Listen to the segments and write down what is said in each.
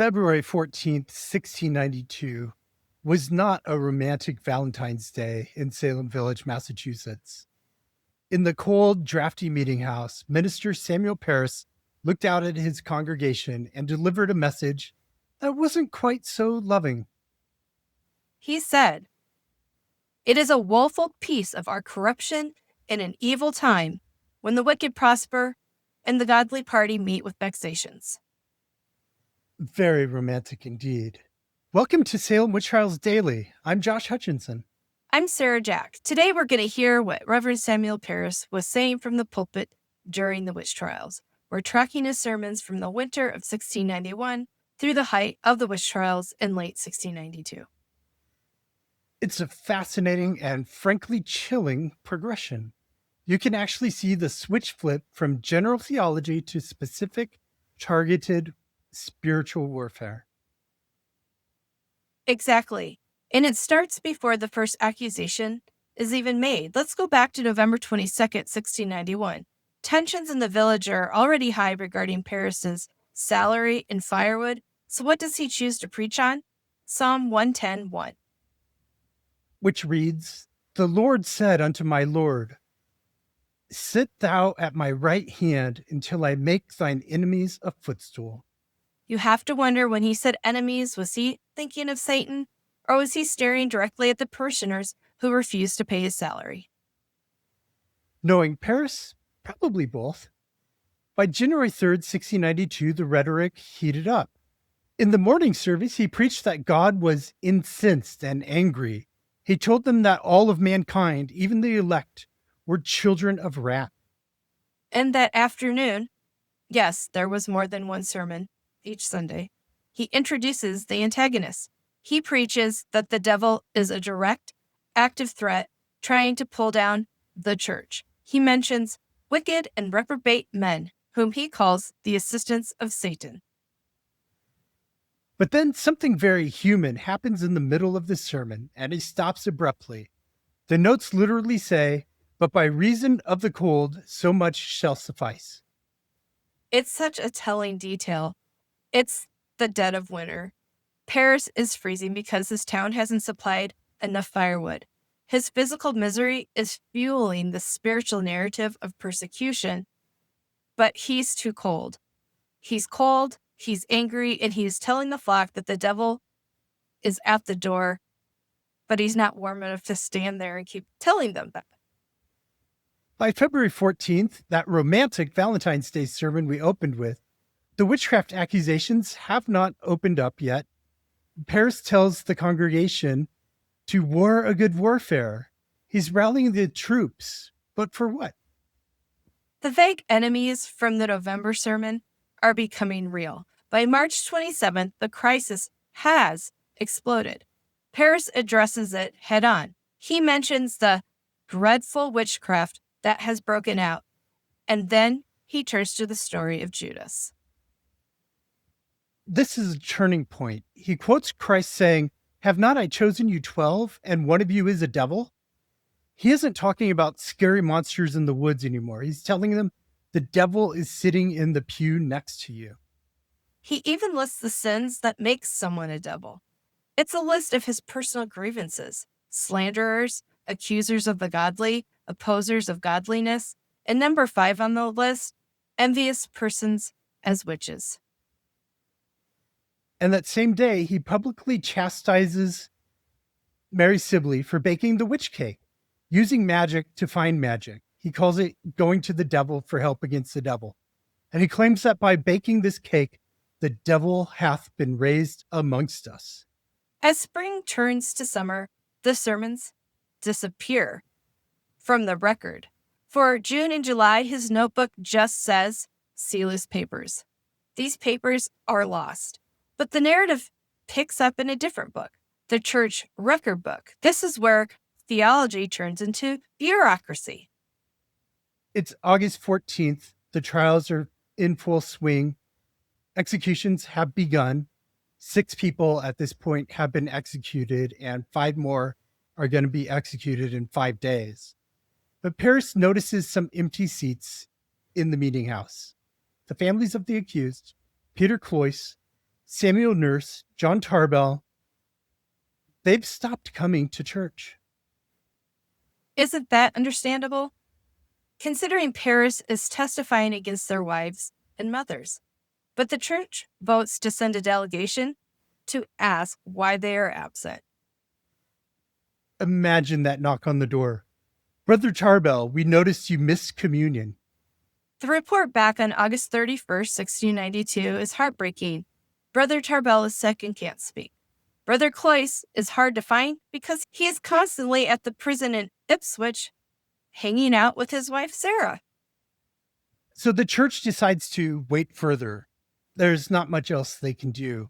February 14th, 1692, was not a romantic Valentine's Day in Salem Village, Massachusetts. In the cold, drafty Meetinghouse, Minister Samuel Parris looked out at his congregation and delivered a message that wasn't quite so loving. He said, "It is a woeful piece of our corruption in an evil time, when the wicked prosper and the godly party meet with vexations." Very romantic indeed. Welcome to Salem Witch Trials Daily. I'm Josh Hutchinson. I'm Sarah Jack. Today we're going to hear what Reverend Samuel Parris was saying from the pulpit during the witch trials. We're tracking his sermons from the winter of 1691 through the height of the witch trials in late 1692. It's a fascinating and frankly chilling progression. You can actually see the switch flip from general theology to specific, targeted spiritual warfare. Exactly. And it starts before the first accusation is even made. Let's go back to November 22nd, 1691. Tensions in the village are already high regarding Parris's salary and firewood. So what does he choose to preach on? Psalm 110:1. Which reads, "The Lord said unto my Lord, sit thou at my right hand until I make thine enemies a footstool." You have to wonder, when he said enemies, was he thinking of Satan, or was he staring directly at the parishioners who refused to pay his salary? Knowing Parris, probably both. By January 3rd, 1692, the rhetoric heated up. In the morning service, he preached that God was incensed and angry. He told them that all of mankind, even the elect, were children of wrath. And that afternoon, yes, there was more than one sermon each Sunday, he introduces the antagonist. He preaches that the devil is a direct, active threat trying to pull down the church. He mentions wicked and reprobate men, whom he calls the assistants of Satan. But then something very human happens in the middle of the sermon, and he stops abruptly. The notes literally say, "But by reason of the cold, so much shall suffice." It's such a telling detail. It's the dead of winter. Parris is freezing because his town hasn't supplied enough firewood. His physical misery is fueling the spiritual narrative of persecution, but he's too cold. He's cold, he's angry, and he's telling the flock that the devil is at the door, but he's not warm enough to stand there and keep telling them that. By February 14th, that romantic Valentine's Day sermon we opened with, the witchcraft accusations have not opened up yet. Parris tells the congregation to war a good warfare. He's rallying the troops, but for what? The vague enemies from the November sermon are becoming real. By March 27th, the crisis has exploded. Parris addresses it head on. He mentions the dreadful witchcraft that has broken out, and then he turns to the story of Judas. This is a turning point. He quotes Christ saying, "Have not I chosen you 12, and one of you is a devil?" He isn't talking about scary monsters in the woods anymore. He's telling them the devil is sitting in the pew next to you. He even lists the sins that make someone a devil. It's a list of his personal grievances: slanderers, accusers of the godly, opposers of godliness, and number 5 on the list, envious persons as witches. And that same day, he publicly chastises Mary Sibley for baking the witch cake, using magic to find magic. He calls it going to the devil for help against the devil. And he claims that by baking this cake, the devil hath been raised amongst us. As spring turns to summer, the sermons disappear from the record. For June and July, his notebook just says "Sealess papers." These papers are lost. But the narrative picks up in a different book, the church record book. This is where theology turns into bureaucracy. It's August 14th. The trials are in full swing. Executions have begun. 6 people at this point have been executed, and 5 more are going to be executed in 5 days. But Parris notices some empty seats in the Meetinghouse. The families of the accused, Peter Cloyce, Samuel Nurse, John Tarbell, they've stopped coming to church. Isn't that understandable? Considering Parris is testifying against their wives and mothers. But the church votes to send a delegation to ask why they are absent. Imagine that knock on the door. Brother Tarbell, we noticed you missed communion. The report back on August 31st, 1692 is heartbreaking. Brother Tarbell is sick and can't speak. Brother Cloyce is hard to find because he is constantly at the prison in Ipswich, hanging out with his wife Sarah. So the church decides to wait further. There's not much else they can do.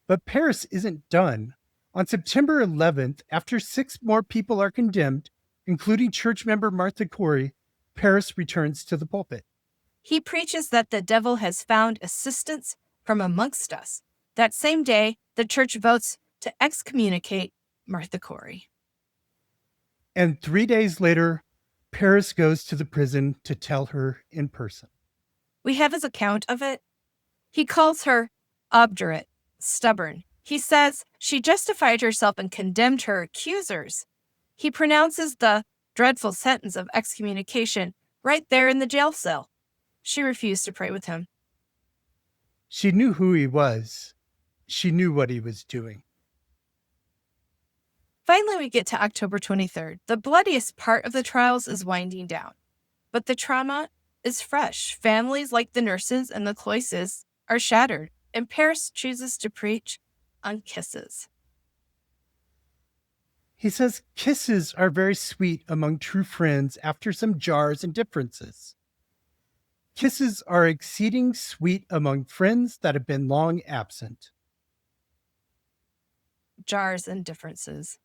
But Parris isn't done. On September 11th, after 6 more people are condemned, including church member Martha Cory, Parris returns to the pulpit. He preaches that the devil has found assistance from amongst us. That same day, the church votes to excommunicate Martha Cory. And 3 days later, Parris goes to the prison to tell her in person. We have his account of it. He calls her obdurate, stubborn. He says she justified herself and condemned her accusers. He pronounces the dreadful sentence of excommunication right there in the jail cell. She refused to pray with him. She knew who he was. She knew what he was doing. Finally, we get to October 23rd. The bloodiest part of the trials is winding down. But the trauma is fresh. Families like the nurses and the Cloyces are shattered, and Parris chooses to preach on kisses. He says kisses are very sweet among true friends after some jars and differences. Kisses are exceeding sweet among friends that have been long absent. Jars and differences.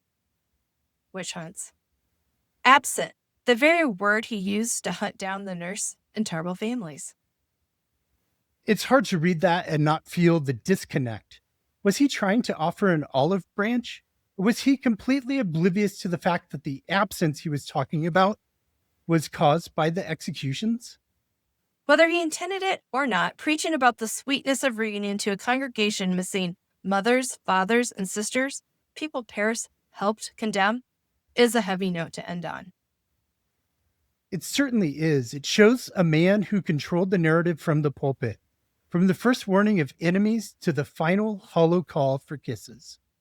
Witch hunts. Absent, the very word he used to hunt down the nurse and Tarbell families. It's hard to read that and not feel the disconnect. Was he trying to offer an olive branch? Or was he completely oblivious to the fact that the absence he was talking about was caused by the executions? Whether he intended it or not, preaching about the sweetness of reunion to a congregation missing mothers, fathers, and sisters, people Parris helped condemn, is a heavy note to end on. It certainly is. It shows a man who controlled the narrative from the pulpit, from the first warning of enemies to the final hollow call for kisses.